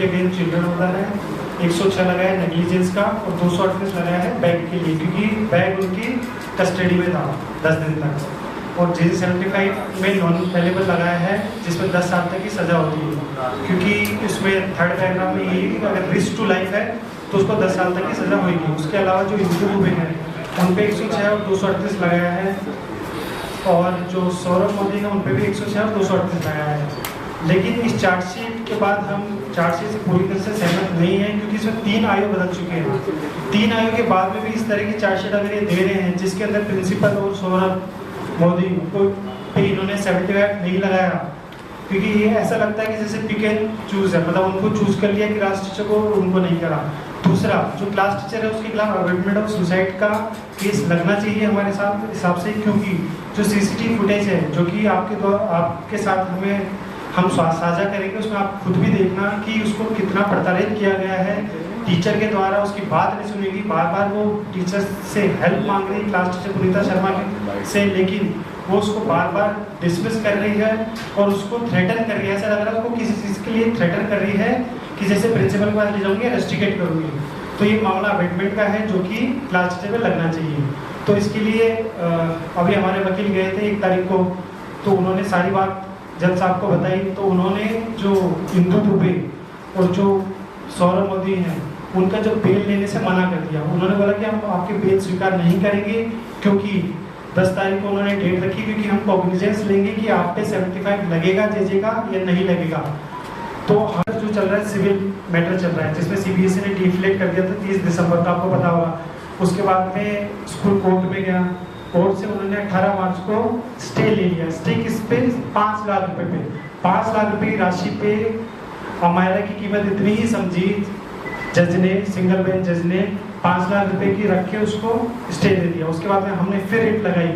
Against children होता है, 106 लगाया है नेग्लिजेंस का और 238 लगाया है बैग के लिए, क्योंकि बैग उनकी कस्टडी में था 10 दिन तक। और JC 75 में नॉन अवेलेबल लगाया है, जिसमें 10 साल तक की सजा होती है, क्योंकि उसमें थर्ड पैराग्राफ में यही कि अगर रिस्क टू लाइफ है तो उसको 10 साल तक की सजा होगी। उसके अलावा जो इंदु दुबे हैं उन पे 106 और 238 लगाया है, और जो सौरभ मोदी है उन पे भी 106 और 238 लगाया है। लेकिन इस चार्जशीट के बाद हम चार्जशीट से पूरी तरह से सहमत नहीं है, क्योंकि इसमें 3 आयु बदल चुके हैं। 3 आयु के बाद में भी इस तरह की चार्जशीट अगर ये दे रहे हैं, जिसके अंदर प्रिंसिपल और सौरभ मोदी को इन्होंने 75 नहीं लगाया, क्योंकि ये ऐसा लगता है कि जैसे पिक एंड चूज है, मतलब उनको चूज कर लिया क्लास टीचर को, उनको नहीं करा। दूसरा, जो क्लास टीचर है उसके खिलाफ अवेटमेंट ऑफ सुसाइड का केस लगना चाहिए हमारे साथ हिसाब से, क्योंकि जो CCTV फुटेज है जो कि आपके साथ हम साझा करेंगे, उसमें आप खुद भी देखना कि उसको कितना प्रताड़ित किया गया है टीचर के द्वारा। उसकी बात नहीं सुनेगी, बार बार वो टीचर से हेल्प मांग रही है, क्लास टीचर पुनीता शर्मा से, लेकिन वो उसको बार बार डिसमिस कर रही है और उसको थ्रेटन कर रही है। ऐसा लग रहा है उसको किसी चीज़ के लिए थ्रेटन कर रही है कि जैसे प्रिंसिपल के पास ले जाऊंगी, रेस्ट्रिकेट करूंगी। तो ये मामला अवेटमेंट का है, जो कि क्लास टीचर में लगना चाहिए। तो इसके लिए अभी हमारे वकील गए थे 1 तारीख को, तो उन्होंने सारी बात जज साहब को बताई। तो उन्होंने जो इंदु दुबे और जो सौरभ मोदी हैं उनका जो बेल लेने से मना कर दिया। उन्होंने बोला कि हम आपके बेल स्वीकार नहीं करेंगे, क्योंकि 10 तारीख को उन्होंने डेट रखी, क्योंकि हम कॉग्निजेंस लेंगे कि आप पे 75 लगेगा JJ का या नहीं लगेगा। तो हर जो चल रहा है सिविल मैटर चल रहा है, जिसमें CBSE ने डिफ्लेक्ट कर दिया था 30 दिसंबर का, आपको पता होगा। उसके बाद में स्कूल कोर्ट में गया, कोर्ट से उन्होंने 18 मार्च को स्टे ले लिया। स्टे किस पे? 5 लाख रुपए पे। 5 लाख रुपए की राशि पे अमायरा की कीमत इतनी ही समझी जज ने, सिंगल बेंच जज ने 5 लाख रुपए की रख के उसको स्टे दे दिया। उसके बाद में हमने फिर रिट लगाई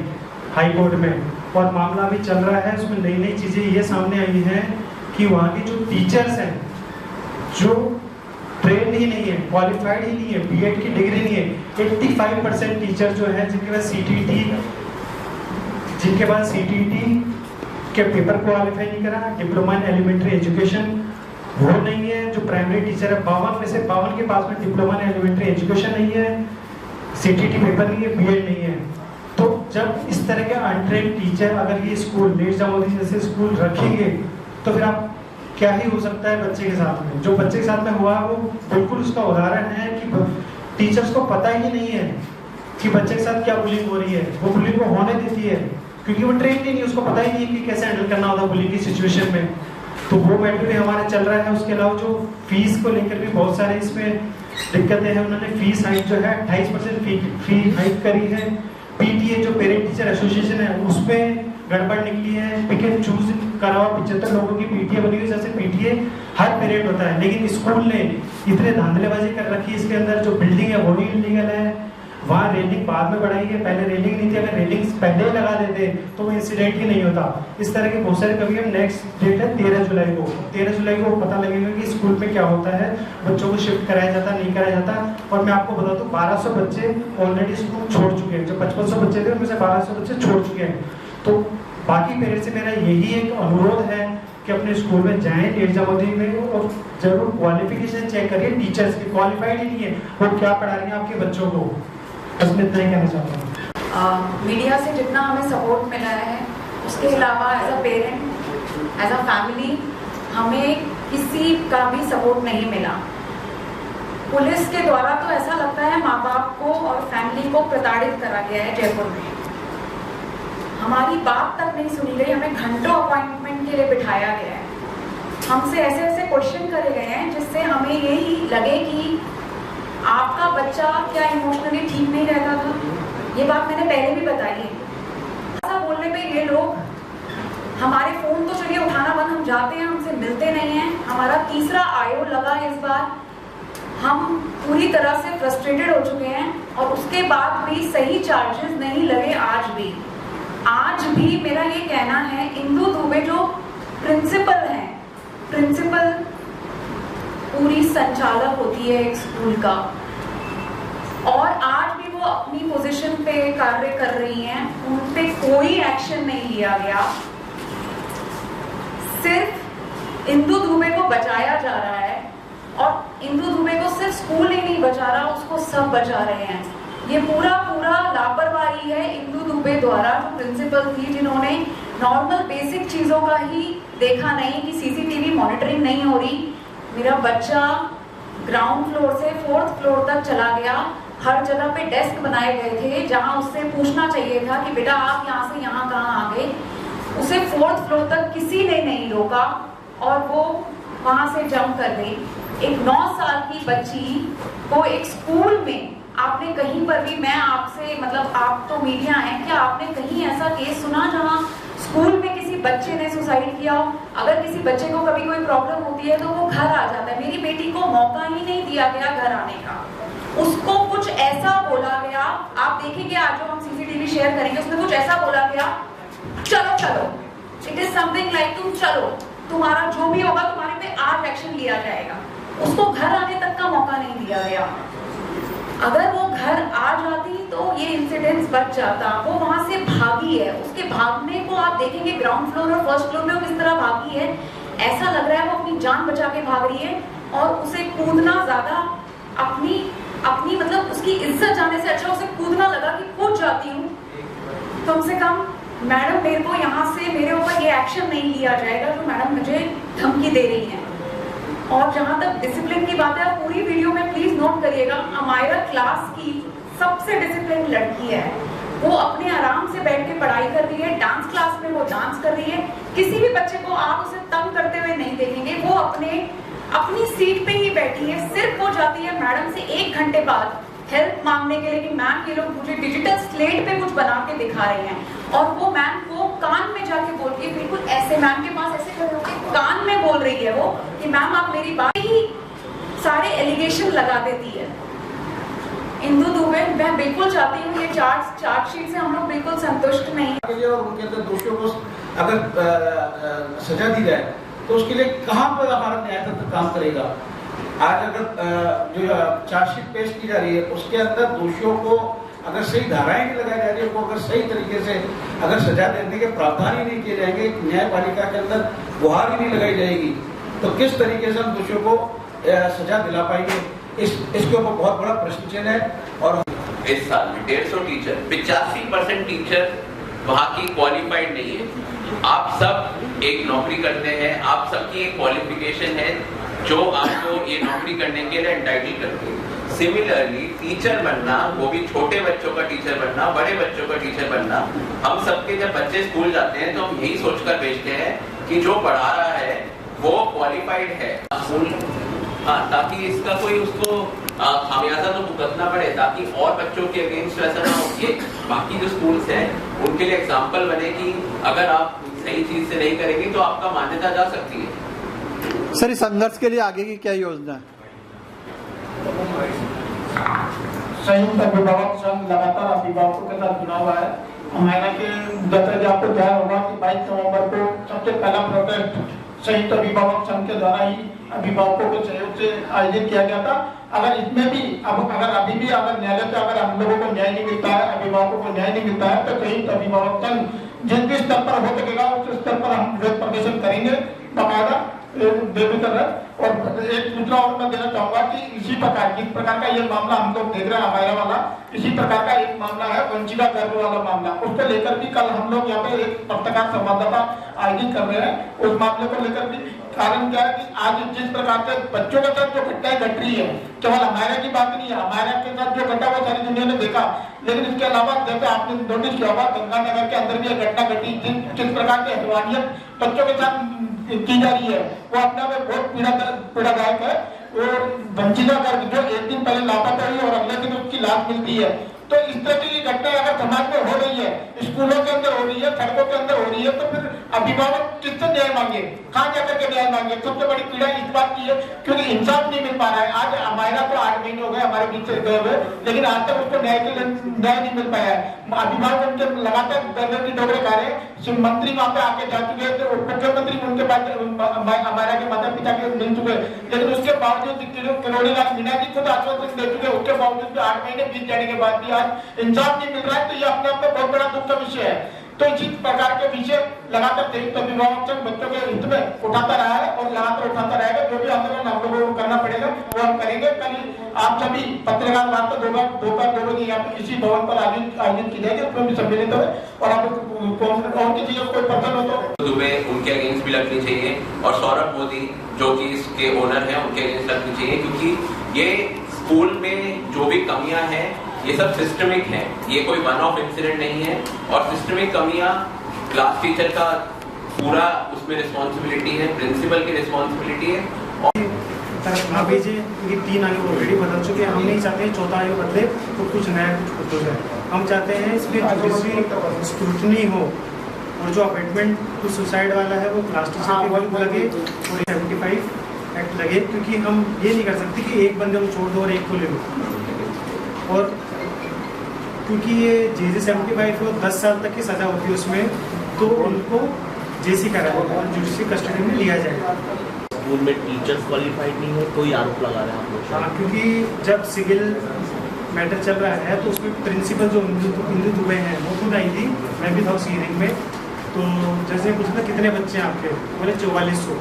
हाई कोर्ट में, और मामला अभी चल रहा है। उसमें नई नई चीजें ये सामने आई हैं कि वहाँ की जो टीचर्स हैं, जो ट्रेन ही नहीं है, क्वालिफाइड ही नहीं है, B.Ed की डिग्री नहीं है, 85% टीचर जो है जिनके पास CTET के पेपर क्वालिफाई नहीं करा, डिप्लोमा इन एलिमेंट्री एजुकेशन वो नहीं है। जो प्राइमरी टीचर है 52 में से 52 के पास में डिप्लोमा इन एलिमेंट्री एजुकेशन नहीं है, CTET पेपर नहीं है, B.Ed नहीं है। तो जब इस तरह के अनट्रेन टीचर अगर ये स्कूल मिर्जा मोदी जैसे स्कूल रखेंगे, तो फिर आप क्या ही हो सकता है बच्चे के साथ में। जो बच्चे के साथ में हुआ वो बिल्कुल उसका उदाहरण है कि टीचर्स को पता ही नहीं है कि बच्चे के साथ क्या बुलिंग हो रही है। वो बुलिंग को होने देती है क्योंकि वो ट्रेन ही नहीं, उसको पता ही नहीं है कि कैसे हैंडल करना होता है बुलिंग की सिचुएशन में। तो वो मैटर भी हमारा चल रहा है। उसके अलावा जो फीस को लेकर भी बहुत सारे इसमें दिक्कतें हैं। उन्होंने फीस हाइक जो है 28% फी हाइक करी है। PTA जो पेरेंट टीचर एसोसिएशन है उसमें गड़बड़ निकली है। पिक एंड चूज करा हुआ 75 लोगों की PTA बनी हुई, जैसे PTA हर पेरेंट होता है, लेकिन स्कूल ने इतने धांधलेबाजी कर रखी है। इसके अंदर जो बिल्डिंग है वो भी इलीगल है, वहाँ रेलिंग बाद में बढ़ाई है, पहले रेलिंग नहीं थी। अगर रेलिंग पहले ही लगा देते तो वो इंसिडेंट ही नहीं होता। इस तरह के बहुत सारे कभी हम नेक्स्ट डेट है 13 जुलाई को, 13 जुलाई को पता लगेगा कि स्कूल में क्या होता है, बच्चों को शिफ्ट कराया जाता नहीं कराया जाता। और मैं आपको बता दूं 1200 बच्चे ऑलरेडी स्कूल छोड़ चुके हैं। जो 5500 बच्चे थे उनमें से 1200 बच्चे छोड़ चुके हैं। तो बाकी पेरेंट्स से मेरा यही एक अनुरोध है कि अपने स्कूल में जाएं एग्जाम में और जरूर क्वालिफिकेशन चेक करिए। टीचर्स की क्वालिफाइड ही नहीं है, वो क्या पढ़ा रही हैं आपके बच्चों को। बस मैं इतना ही कहना चाहता हूँ। मीडिया से जितना हमें सपोर्ट मिला है उसके अलावा as a parent, as a family हमें किसी का भी सपोर्ट नहीं मिला। पुलिस के द्वारा तो ऐसा लगता है माँ बाप को और फैमिली को प्रताड़ित करा गया है जयपुर में। हमारी बात तक नहीं सुनी गई, हमें घंटों अपॉइंटमेंट के लिए बिठाया गया है। हमसे ऐसे ऐसे क्वेश्चन करे गए हैं जिससे हमें यही लगे कि आपका बच्चा क्या इमोशनली ठीक नहीं रहता था। ये बात मैंने पहले भी बताई है। ऐसा बोलने पे ये लोग हमारे फोन तो चलिए उठाना बंद, हम जाते हैं हमसे मिलते नहीं हैं। हमारा तीसरा आयो लगा इस बार, हम पूरी तरह से फ्रस्ट्रेटेड हो चुके हैं और उसके बाद भी सही चार्जेस नहीं लगे। आज भी मेरा ये कहना है, इंदु दुबे जो प्रिंसिपल हैं, प्रिंसिपल पूरी संचालक होती है एक स्कूल का, और आज भी वो अपनी पोजीशन पे कार्य कर रही हैं, उन पे कोई एक्शन नहीं लिया गया। सिर्फ इंदु दुबे को बचाया जा रहा है, और इंदु दुबे को सिर्फ स्कूल ही नहीं बचा रहा, उसको सब बचा रहे हैं। ये पूरा लापरवाही है इंदु दुबे द्वारा, जो प्रिंसिपल थी, जिन्होंने नॉर्मल बेसिक चीजों का ही देखा नहीं कि सीसीटीवी मॉनिटरिंग नहीं हो रही। मेरा बच्चा ग्राउंड फ्लोर से 4th फ्लोर तक चला गया, हर जगह पे डेस्क बनाए गए थे जहां उससे पूछना चाहिए था कि बेटा आप यहाँ से यहाँ कहाँ आ गए। उसे 4th फ्लोर तक किसी ने नहीं रोका और वो वहां से जंप कर गई। एक 9 साल की बच्ची को एक स्कूल में, आपने कहीं पर भी, मैं आपसे मतलब आप तो मीडिया हैं, क्या आपने कहीं ऐसा केस सुना जहां स्कूल में किसी बच्चे ने सुसाइड किया हो? अगर किसी बच्चे को कभी कोई प्रॉब्लम होती है तो वो घर आ जाता है। मेरी बेटी को मौका ही नहीं दिया गया घर आने का, उसको कुछ ऐसा बोला गया, आप देखेंगे आज जो हम सीसीटीवी शेयर करेंगे उसमें कुछ ऐसा बोला गया, चलो चलो, इट इज समथिंग लाइक तुम चलो, तुम्हारा जो भी होगा तुम्हारे पे आज एक्शन लिया जाएगा। उसको घर आने तक का मौका नहीं दिया गया। अगर वो घर आ जाती तो ये इंसिडेंट्स बच जाता। वो वहां से भागी है, उसके भागने को आप देखेंगे ग्राउंड फ्लोर और 1st फ्लोर में वो किस तरह भागी है, ऐसा लग रहा है वो अपनी जान बचा के भाग रही है। और उसे कूदना ज्यादा अपनी मतलब उसकी इज्जत जाने से अच्छा उसे कूदना लगा कि कूद जाती हूँ, कम से कम मैडम मेरे को यहाँ से, मेरे ऊपर ये एक्शन नहीं लिया जाएगा जो मैडम मुझे धमकी दे रही हैं। और जहां तक डिसिप्लिन की बात है, आप पूरी वीडियो में प्लीज नोट करिएगा, अमायरा क्लास की सबसे डिसिप्लिन लड़की है। वो अपने आराम से बैठ के पढ़ाई कर रही है, डांस क्लास में वो डांस कर रही है। किसी भी बच्चे को आप उसे तंग करते हुए नहीं देखेंगे। वो अपनी सीट पे ही बैठी है। सिर्फ वो जाती है मैडम से 1 घंटे बाद हेल्प मांगने के लिए कि मैम ये लोग मुझे डिजिटल स्लेट पे कुछ बना के दिखा रहे हैं, और वो मैम को कान में जाके बोल रही है, बिल्कुल ऐसे मैम के पास ऐसे खड़े होकर कान में बोल रही है वो कि मैम आप मेरी बात ही सारे एलिगेशन लगा देती है। इंदु दुबे, मैं बिल्कुल चाहती हूँ ये चार्जशीट से हम लोग बिल्कुल संतुष्ट नहीं है। और उनके अंदर दोषियों को अगर सजा दी जाए तो उसके लिए कहाँ पर हमारा न्याय तंत्र काम करेगा। आज अगर जो चार्जशीट पेश की जा रही है उसके अंदर दोषियों को अगर सही धाराएं नहीं लगाई जा रही है, अगर सही तरीके से अगर सजा देने के प्रावधान ही नहीं किए जाएंगे, न्यायपालिका के अंदर गुहार ही नहीं लगाई जाएगी, तो किस तरीके से हम दोषियों को सजा दिला पाएंगे, इसके ऊपर बहुत बड़ा प्रश्न चिन्ह है। और इस साल में 150 टीचर, 85% टीचर वहाँ की क्वालिफाइड नहीं है। आप सब एक नौकरी करते हैं, आप सबकी एक क्वालिफिकेशन है जो आपको ये नौकरी करने के लिए एंटाइटल करती है। सिमिलरली टीचर बनना, वो भी छोटे बच्चों का टीचर बनना, बड़े बच्चों का टीचर बनना, हम सबके जब बच्चे स्कूल जाते हैं तो हम यही सोचकर भेजते हैं कि जो पढ़ा रहा है वो क्वालिफाइड है स्कूल, ताकि इसका कोई उसको खामियाजा तो भुगतना पड़े, ताकि और बच्चों के अगेंस्ट ऐसा ना हो कि बाकी जो स्कूल्स हैं उनके लिए एग्जाम्पल बने कि अगर आप सही चीज से नहीं करेंगे तो आपका मान्यता जा सकती है। सर, इस संघर्ष के लिए आगे की क्या योजना है? संयुक्त अभिभावक संघ लगातार अभिभावकों के साथ जुड़ा हुआ है। हमारा के जैसे आपको ध्यान होगा कि 22 नवंबर को सबसे पहला प्रोटेस्ट संयुक्त अभिभावक संघ के द्वारा ही अभिभावकों के सहयोग से आयोजित किया गया था। अगर इसमें भी अगर अभी भी अगर न्यायालय से अगर हम लोगों को न्याय नहीं मिलता है, अभिभावकों को न्याय नहीं मिलता है, तो संयुक्त अभिभावक संघ जिस भी स्तर पर हो सकेगा उस स्तर पर हम विरोध प्रदर्शन करेंगे बाकायदा बेबीकर है। और एक सूचना और मैं देना चाहूंगा कि इसी प्रकार जिस प्रकार का ये मामला हम लोग देख रहे हैं हमारा वाला, इसी प्रकार का एक मामला है वंचिका गर्भ वाला मामला, उसको लेकर भी कल हम लोग यहाँ पे एक पत्रकार संवाददाता आयोजित कर रहे हैं। उस मामले को लेकर भी कारण क्या है कि आज जिस प्रकार से बच्चों के साथ जो घटनाएं घट रही है, केवल हमारे की बात नहीं है, हमारे के साथ जो घटा वो सारी दुनिया ने देखा, लेकिन इसके अलावा जैसे आपने नोटिस किया होगा गंगानगर के अंदर भी एक घटना घटी, जिस प्रकार की हैवानियत बच्चों के साथ की जा रही है वो अपने में बहुत पीड़ादायक है। और वंचिका गर्भ जो एक दिन पहले लापता हुई और अगले दिन उसकी लाश मिलती है, तो इस तरह की घटना अगर समाज में हो रही है, स्कूलों के अंदर हो रही है, सड़कों के अंदर हो रही है, तो फिर अभिभावक किससे न्याय मांगे, कहाँ जाकर के न्याय मांगे। सबसे बड़ी पीड़ा इस बात की है क्योंकि इंसाफ नहीं मिल पा रहा है। आज हमारा तो 8 महीने हो गए हमारे बीच से गए हुए, लेकिन आज तक उसको न्याय नहीं मिल पाया है। अभिभावक उनके लगातार दर्द की डोगरे खा रहे हैं। मंत्री वहाँ पे आके जा चुके हैं, मुख्यमंत्री उनके बाद हमारा के माता पिता के मिल चुके, लेकिन उसके बावजूद किरोड़ी लाल मीणा जी खुद आश्वासन दे चुके, उसके बावजूद भी 8 महीने बीत जाने के बाद भी आज इंसाफ नहीं मिल रहा है। तो ये अपने आप में बहुत बड़ा दुख का विषय है। तो इसी प्रकार के विषय लगातार संयुक्त अभिभावक संघ बच्चों के हित में उठाता रहा है और लगातार उठाता रहेगा। जो भी आंदोलन हम लोगों को करना पड़ेगा वो हम करेंगे। कल आप सभी पत्रकार वार्ता दोपहर 2 बजे यहाँ पे इसी भवन पर आयोजित की जाएगी, उसमें भी सम्मिलित हो और आप और किसी को कोई पर्सन हो तो दुबे उनके अगेंस्ट भी लगनी चाहिए और सौरभ मोदी जो कि इसके ओनर हैं उनके अगेंस्ट लगनी चाहिए, क्योंकि ये स्कूल में जो भी कमियां हैं ये सब सिस्टमिक है, ये कोई वन ऑफ इंसिडेंट नहीं है। और सिस्टमिक कमियां क्लास टीचर का पूरा उसमें रिस्पॉन्सिबिलिटी है, प्रिंसिपल की रिस्पॉन्सिबिलिटी है। तरफ ना भेजे, क्योंकि 3 आयु ऑलरेडी बदल चुके हैं। हम नहीं चाहते हैं 4था आयु बदले तो कुछ नया कुछ हो जाए। हम चाहते हैं इसमें जुडिशरी स्क्रूटनी हो और जो अपॉइंटमेंट टू सुसाइड वाला है वो क्लास टीचर के वक्त लगे और 75 एक्ट लगे, क्योंकि हम ये नहीं कर सकते कि एक बंदे को छोड़ दो और एक को ले लो। और क्योंकि ये JJ 75 को 10 साल तक की सजा होती है उसमें, तो उनको JC कराया और जुडिशरी कस्टडी में लिया जाएगा। स्कूल में टीचर्स क्वालिफाइड नहीं है, कोई आरोप लगा रहे हैं आप लोग। हाँ, क्योंकि जब सिविल मैटर चल रहा है तो उसमें प्रिंसिपल जो इंदु दुबे हैं वो खुद आई थी, मैं भी था उस हियरिंग में। तो जैसे पूछा कितने बच्चे हैं आपके, बोले 4400।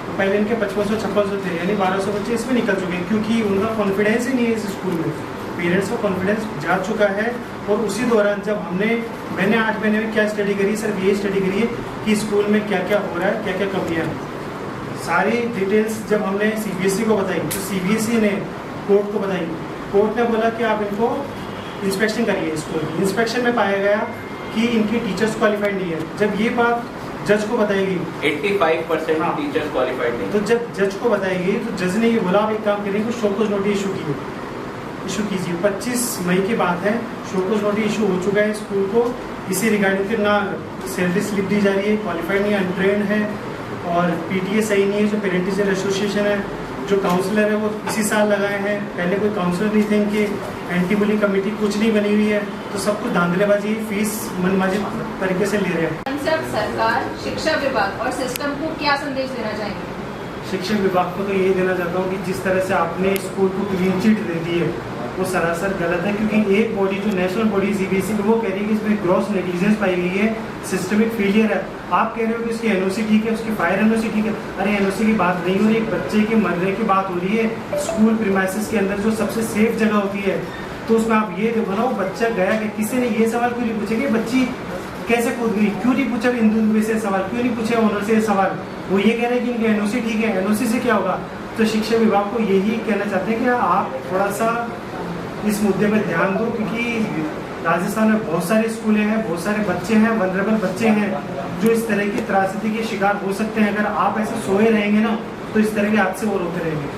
तो पहले इनके 5500-5600 थे, यानी 1200 बच्चे इसमें निकल चुके हैं, क्योंकि उनका कॉन्फिडेंस ही नहीं है इस स्कूल में। पेरेंट्स का कॉन्फिडेंस जा चुका है। और उसी दौरान जब मैंने 8 महीने में क्या स्टडी करी, सिर्फ ये स्टडी करी है कि स्कूल में क्या क्या हो रहा है, क्या क्या कमियाँ हैं। सारी डिटेल्स जब हमने CBSE को बताई तो CBSE ने कोर्ट को बताई। कोर्ट ने बोला कि आप इनको इंस्पेक्शन करिए स्कूल की। इंस्पेक्शन में पाया गया कि इनके टीचर्स क्वालिफाइड नहीं है। जब ये बात जज को बताएगी 85% हाँ। टीचर्स क्वालिफाइड नहीं। तो जब जज को बताएगी तो जज ने ये बोला आप एक काम करेंगे, शोकॉज नोटिस इशू कीजिए। 25 मई की बात है, शोकॉज नोटिस इशू हो चुका है स्कूल को। इसी रिगार्डिंग फिर ना सैलरी स्लिप दी जा रही है, क्वालिफाइड नहीं है, अनट्रेंड है, और PTA सही नहीं है। जो पेरेंट टीचर एसोसिएशन है, जो काउंसलर है वो इसी साल लगाए हैं, पहले कोई काउंसलर नहीं थे, इनकी एंटी बुलिंग कमेटी कुछ नहीं बनी हुई है। तो सब कुछ धांधलेबाजी, फीस मनमाजी तरीके से ले रहे हैं। सरकार, शिक्षा विभाग और सिस्टम को क्या संदेश देना चाहेंगे? शिक्षा विभाग को तो यही देना चाहता हूँ कि जिस तरह से आपने स्कूल को क्लीन चिट दे दी है वो सरासर गलत है। क्योंकि एक बॉडी जो नेशनल बॉडी CBSE वो कह रही है कि इसमें ग्रॉस नेग्लिजेंस पाई गई है, सिस्टमिक फेलियर है। आप कह रहे हो कि उसकी NOC ठीक है, उसकी फायर NOC ठीक है। अरे NOC की बात नहीं हो रही, एक बच्चे के मरने की बात हो रही है। स्कूल प्रीमाइसेस के अंदर जो सबसे सेफ जगह होती है, तो उसमें आप ये देखो ना, वो बच्चा गया कि किसी ने ये सवाल क्यों नहीं पूछा कि बच्ची कैसे कूद गई, क्यों नहीं पूछा इंदु दुबे से सवाल, क्यों नहीं पूछे ओनर से सवाल। वो ये कह रहे हैं कि इनकी NOC ठीक है, NOC से क्या होगा। तो शिक्षा विभाग को यही कहना चाहते हैं कि आप थोड़ा सा इस मुद्दे पर ध्यान दो, क्योंकि राजस्थान में बहुत सारे स्कूलें हैं, बहुत सारे बच्चे हैं, वनरेबल बच्चे हैं जो इस तरह की त्रासदी के शिकार हो सकते हैं। अगर आप ऐसे सोए रहेंगे ना तो इस तरह के हादसे और होते रहेंगे।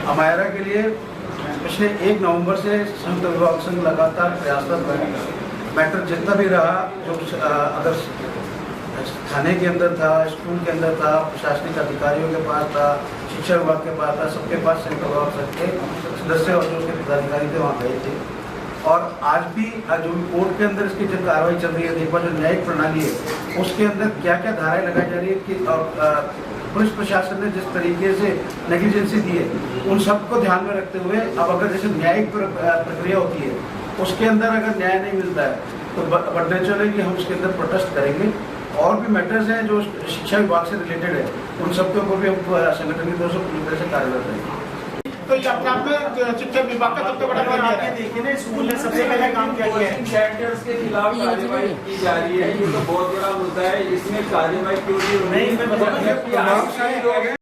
हमारा के लिए पिछले 1 नवंबर से संयुक्त अभिभावक संघ लगातार प्रयासरत है। मैटर जितना भी रहा, जो अगर थाने के अंदर था, स्कूल के अंदर था, प्रशासनिक अधिकारियों के पास था, शिक्षा विभाग के पास था, सबके पास संयुक्त अभिभावक संघ के सदस्य और जो उसके पदाधिकारी थे वहाँ गए थे। और आज भी जो कोर्ट के अंदर इसकी जो कार्रवाई चल रही है, देखो जो न्यायिक प्रणाली है उसके अंदर क्या क्या धाराएं लगाई जा रही है कि पुलिस प्रशासन ने जिस तरीके से नेग्लिजेंसी दी है, उन सबको ध्यान में रखते हुए अब अगर जैसे न्यायिक प्रक्रिया होती है उसके अंदर अगर न्याय नहीं मिलता है तो बट नेचुरल है कि हम उसके अंदर प्रोटेस्ट करेंगे। और भी मैटर्स हैं जो शिक्षा विभाग से रिलेटेड है, उन सबके ऊपर भी हम संगठन की तरफ से पूरी तरह से कार्यरत हैं। तो ये अपने आप में शिक्षा विभाग का सबसे बड़ा आप ये देखिए ना, स्कूल ने सबसे पहले काम किया है, इंसेक्टर्स के खिलाफ कार्रवाई की जा रही है। ये तो बहुत बड़ा मुद्दा है, इसमें कार्रवाई क्यों नहीं? मैं